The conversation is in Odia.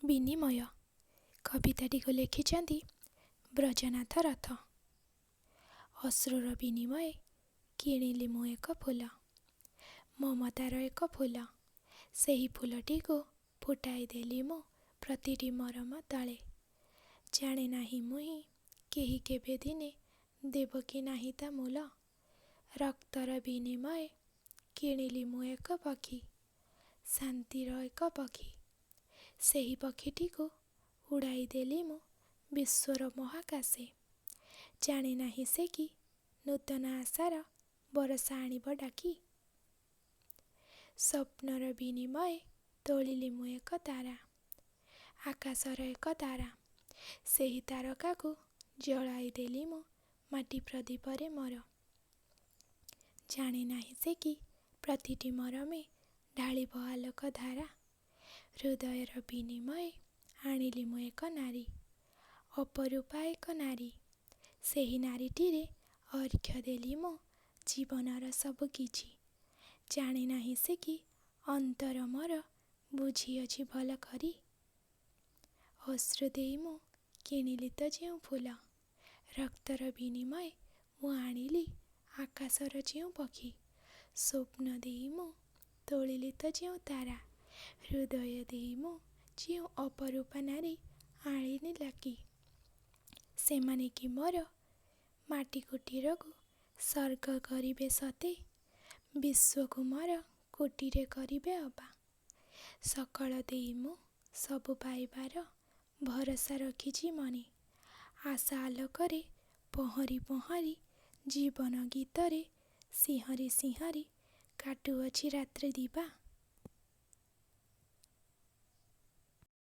ବିନିମୟ କବିତାଟିକୁ ଲେଖିଛନ୍ତି ବ୍ରଜନାଥ ରଥ। ଅଶ୍ରୁର ବିନିମୟେ କିଣିଲି ମୁଁ ଏକ ଫୁଲ, ମମତାର ଏକ ଫୁଲ। ସେହି ଫୁଲଟିକୁ ଫୁଟାଇ ଦେଲି ମୁଁ ପ୍ରତିଟି ମରମ ତଳେ। ଜାଣେ ନାହିଁ ମୁହିଁ କେହି କେବେ ଦିନେ ଦେବ କି ନାହିଁ ତା ମୂଲ। ରକ୍ତର ବିନିମୟେ କିଣିଲି ମୁଁ ଏକ ପକ୍ଷୀ, ଶାନ୍ତିର ଏକ ପକ୍ଷୀ। ସେହି ପକ୍ଷୀଟିକୁ ଉଡ଼ାଇ ଦେଲି ମୁଁ ବିଶ୍ୱର ମହାକାଶେ। ଜାଣେ ନାହିଁ ସେ କି ନୂତନ ଆଶାର ବରଷା ଆଣିବ ଡାକି। ସ୍ୱପ୍ନର ବିନିମୟେ ତୋଳିଲି ମୁଁ ଏକ ତାରା, ଆକାଶର ଏକ ତାରା। ସେହି ତାରକାକୁ ଜଳାଇ ଦେଲି ମୁଁ ମାଟି ପ୍ରଦୀପରେ ମୋର। ଜାଣେ ନାହିଁ ସେ କି ପ୍ରତିଟି ମରମେ ଢାଳିବ ଆଲୋକ ଧାରା। ହୃଦୟର ବିନିମୟେ ଆଣିଲି ମୁଁ ଏକ ନାରୀ, ଅପରୂପା ଏକ ନାରୀ। ସେହି ନାରୀଟିରେ ଅର୍ଘ୍ୟ ଦେଲି ମୁଁ ଜୀବନର ସବୁ କିଛି। ଜାଣେ ନାହିଁ ସେ କି ଅନ୍ତର ମୋର ବୁଝିଅଛି ଭଲ କରି। ଅଶ୍ରୁ ଦେଇ ମୁଁ କିଣିଲି ତ ଯେଉଁ ଫୁଲ, ରକ୍ତର ବିନିମୟେ ମୁଁ ଆଣିଲି ଆକାଶର ଯେଉଁ ପକ୍ଷୀ। ସ୍ୱପ୍ନ ଦେଇ ମୁଁ ତୋଳିଲି ତ ଯେଉଁ ତାରା, ହୃଦୟ ଦେଇ ମୁଁ ଯେଉଁ ଅପରୂପା ନାରୀ ଆଣିଲି ଡାକି। ସେମାନେ କି ମୋର ମାଟି କୁଟୀରକୁ ସ୍ୱର୍ଗ କରିବେ ସତେ, ବିଶ୍ୱକୁ ମୋର କୁଟୀରେ କରିବେ ଅବା। ସକଳ ଦେଇ ମୁଁ ସବୁ ପାଇବାର ଭରସା ରଖିଛି ମନେ। ଆଶା ଆଲୋକରେ ପହଁରି ପହଁରି ଜୀବନ ଗୀତରେ ସିଂହରି ସିଂହରି କାଟୁଅଛି ରାତ୍ରି ଦିବା।